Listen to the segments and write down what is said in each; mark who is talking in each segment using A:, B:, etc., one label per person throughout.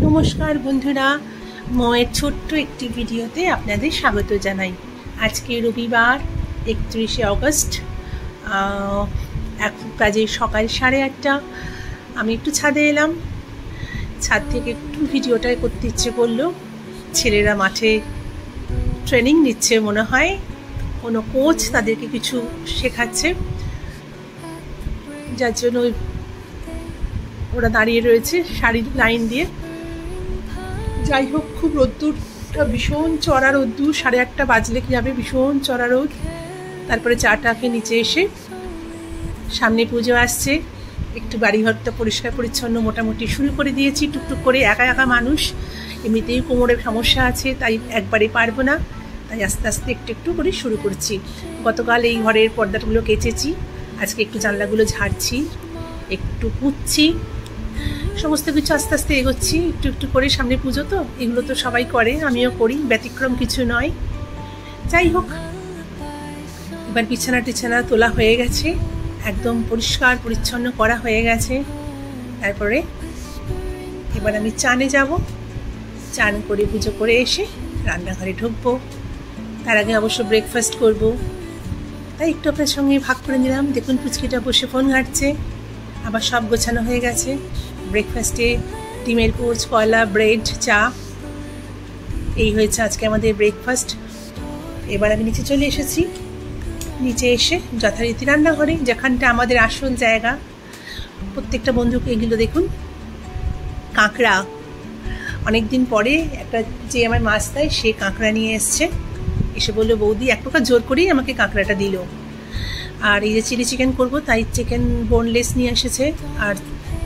A: নমস্কার বন্ধুরা, ময়ের ছোট্ট একটি ভিডিওতে আপনাদের স্বাগত জানাই। আজকে রবিবার 31শে অগস্ট, এখন কাজে সকাল 8:30। আমি একটু ছাদে এলাম। ছাদ থেকে একটু ভিডিওটা করতে ইচ্ছে করলো। ছেলেরা মাঠে ট্রেনিং নিচ্ছে, মনে হয় কোনো কোচ তাদেরকে কিছু শেখাচ্ছে, যার জন্য ওরা দাঁড়িয়ে রয়েছে সারি লাইন দিয়ে। যাই হোক, খুব রোদ্দুরটা ভীষণ চড়া রোদ্দুর। 8:30 বাজলে কি যাবে, ভীষণ চড়া রোদ। তারপরে চাটাকে নিচে এসে, সামনে পুজো আসছে, একটু বাড়িঘরটা পরিষ্কার পরিচ্ছন্ন মোটামুটি শুরু করে দিয়েছি টুকটুক করে। একা একা মানুষ, এমনিতেই কোমরের সমস্যা আছে, তাই একবারে পারবো না, তাই আস্তে আস্তে একটু একটু করে শুরু করছি। গতকাল এই ঘরের পর্দাগুলো কেচেছি, আজকে একটু জানলাগুলো ঝাড়ছি, একটু পুচ্ছি, সমস্ত কিছু আস্তে আস্তে এগোচ্ছি একটু একটু করে। সামনে পুজো তো, এগুলো তো সবাই করে, আমিও করি, ব্যতিক্রম কিছু নয়। যাই হোক, এবার বিছানা টিছানা তোলা হয়ে গেছে, একদম পরিষ্কার পরিচ্ছন্ন করা হয়ে গেছে। তারপরে এবার আমি চানে যাব, চান করে পুজো করে এসে রান্নাঘরে ঢুকবো। তার আগে অবশ্য ব্রেকফাস্ট করব, তাই একটু আপনার সঙ্গে ভাগ করে নিলাম। দেখুন, পুচকিটা বসে ফোন ঘাঁটছে। আবার সব গোছানো হয়ে গেছে। ব্রেকফাস্টে ডিমের পোচ, কলা, ব্রেড, চা, এই হয়েছে আজকে আমাদের ব্রেকফাস্ট। এবার আমি নিচে চলে এসেছি। নিচে এসে যথারীতি রান্নাঘরে, যেখানটা আমাদের আসল জায়গা। প্রত্যেকটা বন্ধুকে এগুলো দেখুন, কাঁকড়া। অনেকদিন পরে একটা যে আমার মাছ দেয়, সে কাঁকড়া নিয়ে এসছে। এসে বললো, বৌদি, এক প্রকার জোর করেই আমাকে কাঁকড়াটা দিল। আর এই যে চিলি চিকেন করবো, তাই চিকেন বোনলেস নিয়ে এসেছে। আর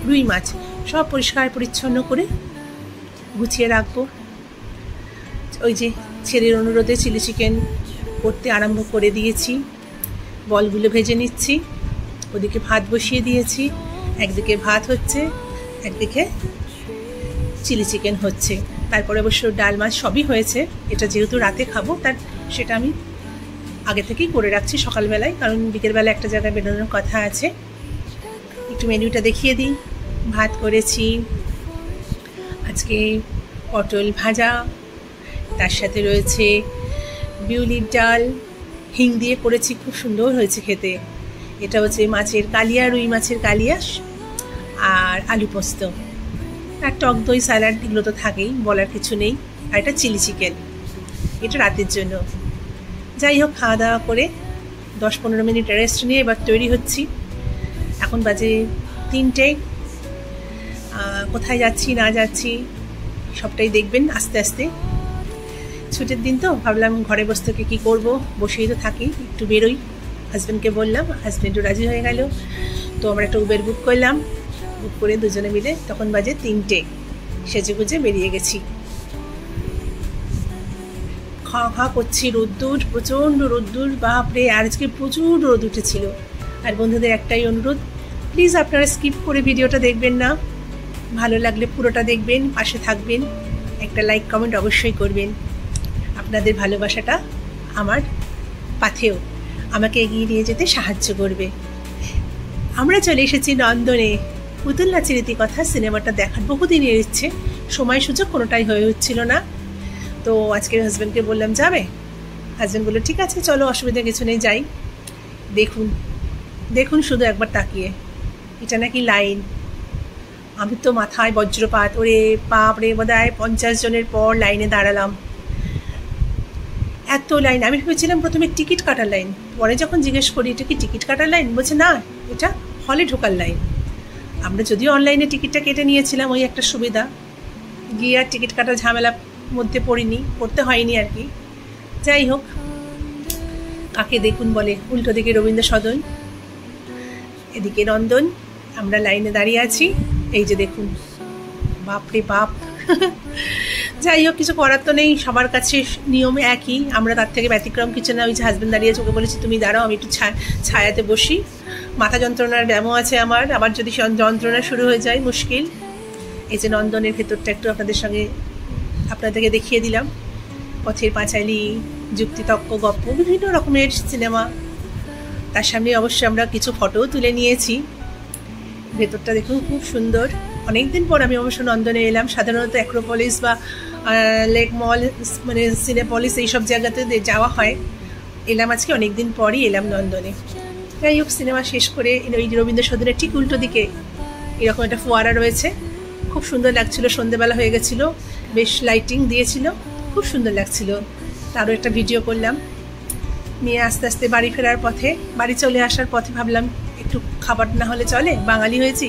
A: রুই মাছ, সব পরিষ্কার পরিচ্ছন্ন করে গুছিয়ে রাখবো। ওই যে ছেলের অনুরোধে চিলি চিকেন করতে আরম্ভ করে দিয়েছি। বলগুলো ভেজে নিচ্ছি, ওদিকে ভাত বসিয়ে দিয়েছি। একদিকে ভাত হচ্ছে, একদিকে চিলি চিকেন হচ্ছে। তারপরে অবশ্য ডাল মাছ সবই হয়েছে। এটা যেহেতু রাতে খাবো, তার সেটা আমি আগে থেকেই করে রাখছি সকালবেলায়, কারণ বিকেলবেলা একটা জায়গায় বেরোনোর কথা আছে। একটু মেনুটা দেখিয়ে দিই। ভাত করেছি আজকে, পটল ভাজা, তার সাথে রয়েছে বিউলির ডাল, হিং দিয়ে করেছি, খুব সুন্দর হয়েছে খেতে। এটা হচ্ছে মাছের কালিয়া, রুই মাছের কালিয়া, আর আলু পোস্ত, আর টক দই, স্যালাড, এগুলো তো থাকেই, বলার কিছু নেই। আর এটা চিলি চিকেন, এটা রাতের জন্য। যাই হোক, খাওয়া দাওয়া করে 10-15 মিনিট রেস্ট নিয়ে এবার তৈরি হচ্ছি। এখন বাজে 3টে। কোথায় যাচ্ছি না যাচ্ছি সবটাই দেখবেন আস্তে আস্তে। ছুটির দিন তো ভাবলাম ঘরে বসে থেকে কী করবো, বসেই তো থাকি, একটু বেরোই। হাজব্যান্ডকে বললাম, হাজব্যান্ডও রাজি হয়ে গেল। তো আমরা একটা উবের বুক করলাম, বুক করে দুজনে মিলে তখন বাজে 3টে, সেজে গুজে বেরিয়ে গেছি। খাওয়া খাওয়া করছি, রোদ্দুর, প্রচণ্ড রোদ্দুর, বাপরে। আর আজকে প্রচুর রোদ উঠেছিল। আর বন্ধুদের একটাই অনুরোধ, প্লিজ আপনারা স্কিপ করে ভিডিওটা দেখবেন না, ভালো লাগলে পুরোটা দেখবেন, পাশে থাকবেন, একটা লাইক কমেন্ট অবশ্যই করবেন। আপনাদের ভালোবাসাটা আমার পাথেও আমাকে এগিয়ে নিয়ে যেতে সাহায্য করবে। আমরা চলে এসেছি নন্দনে। পুতুল নাচের ইতিকথা সিনেমাটা দেখার বহুদিনের ইচ্ছে, সময় সুযোগ কোনোটাই হয়ে হচ্ছিল না। তো আজকে হাজব্যান্ডকে বললাম, যাবে? হাজব্যান্ড বললো, ঠিক আছে চলো, অসুবিধা কিছু নেই, যাই। দেখুন দেখুন শুধু একবার তাকিয়ে, এটা নাকি লাইন। আমি তো মাথায় বজ্রপাত, ওরে বাপরে, বোধহয় 50 জনের পর লাইনে দাঁড়ালাম। এত লাইন! আমি ভেবেছিলাম প্রথমে টিকিট কাটার লাইন, পরে যখন জিজ্ঞেস করি এটা কি টিকিট কাটার লাইন, বলছে না, এটা হলে ঢোকার লাইন। আমরা যদিও অনলাইনে টিকিটটা কেটে নিয়েছিলাম, ওই একটা সুবিধা, গিয়ে আর টিকিট কাটার ঝামেলার মধ্যে পড়তে হয়নি আর কি। যাই হোক, কাকে দেখুন বলে, উল্টো দিকে রবীন্দ্র সদন, এদিকে নন্দন, আমরা লাইনে দাঁড়িয়ে আছি। এই যে দেখুন, বাপরে বাপ। যাই হোক, কিছু করার তো নেই, সবার কাছে নিয়ম একই, আমরা তার থেকে ব্যতিক্রম কিছু না। ওই যে হাজব্যান্ড দাঁড়িয়ে চোখে বলেছি, তুমি দাঁড়াও, আমি একটু ছায়াতে বসি। মাথা যন্ত্রণার ব্যামো আছে আমার, আবার যদি যন্ত্রণা শুরু হয়ে যায় মুশকিল। এই যে নন্দনের ভেতরটা একটু আপনাদেরকে দেখিয়ে দিলাম। পথের পাঁচালী, যুক্তিতক্ক, গপ্প, বিভিন্ন রকমের সিনেমা। তার সামনে অবশ্যই আমরা কিছু ফটোও তুলে নিয়েছি। ভেতরটা দেখুন, খুব সুন্দর। অনেকদিন পর আমি অবশ্য নন্দনে এলাম। সাধারণত অ্যাক্রোপলিস বা লেক মল, মানে সিনেপলিস, এইসব জায়গাতে যাওয়া হয়। এলাম আজকে অনেকদিন পরই এলাম নন্দনে। যাই হোক, সিনেমা শেষ করে ওই রবীন্দ্র সদনের ঠিক উল্টো দিকে এরকম একটা ফোয়ারা রয়েছে, খুব সুন্দর লাগছিল। সন্ধ্যেবেলা হয়ে গেছিলো, বেশ লাইটিং দিয়েছিল, খুব সুন্দর লাগছিল। তারও একটা ভিডিও করলাম। নিয়ে আস্তে আস্তে বাড়ি ফেরার পথে, বাড়ি চলে আসার পথে ভাবলাম একটু খাবার না হলে চলে, বাঙালি হয়েছি।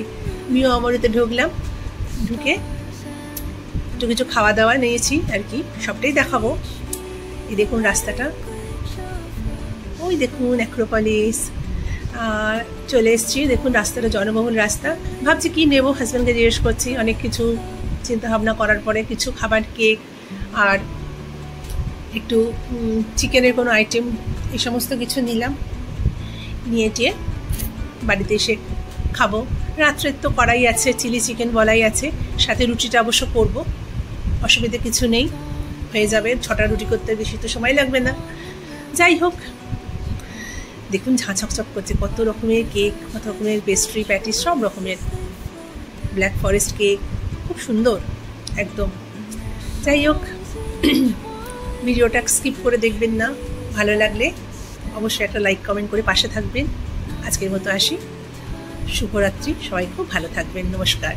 A: মিও অমরেতে ঢুকলাম, ঢুকে একটু কিছু খাওয়া দাওয়া নিয়েছি আর কি, সবটাই দেখাবো। এই দেখুন রাস্তাটা, ওই দেখুন অ্যাক্রোপলিস। চলে এসেছি, দেখুন রাস্তাটা জনবহুল রাস্তা। ভাবছি কি নেবো, হাজব্যান্ডকে জিজ্ঞেস করছি। অনেক কিছু চিন্তা ভাবনা করার পরে কিছু খাবার, কেক আর একটু চিকেনের কোনো আইটেম, এই সমস্ত কিছু নিলাম। নিয়ে টিয়ে বাড়িতে এসে খাবো। রাত্রের তো করাই আছে, চিলি চিকেন বলাই আছে, সাথে রুটিটা অবশ্য করব, অসুবিধে কিছু নেই, হয়ে যাবে। 6টা রুটি করতে বেশি তো সময় লাগবে না। যাই হোক, দেখুন ঝাঁ চকচক করছে, কত রকমের কেক, কত রকমের পেস্ট্রি, প্যাটিস, সব রকমের। ব্ল্যাক ফরেস্ট কেক, খুব সুন্দর একদম। যাই হোক, ভিডিওটা স্কিপ করে দেখবেন না। ভালো লাগলে অবশ্যই একটা লাইক কমেন্ট করে পাশে থাকবেন। আজকের মতো আসি, শুভরাত্রি, সবাই খুব ভালো থাকবেন, নমস্কার।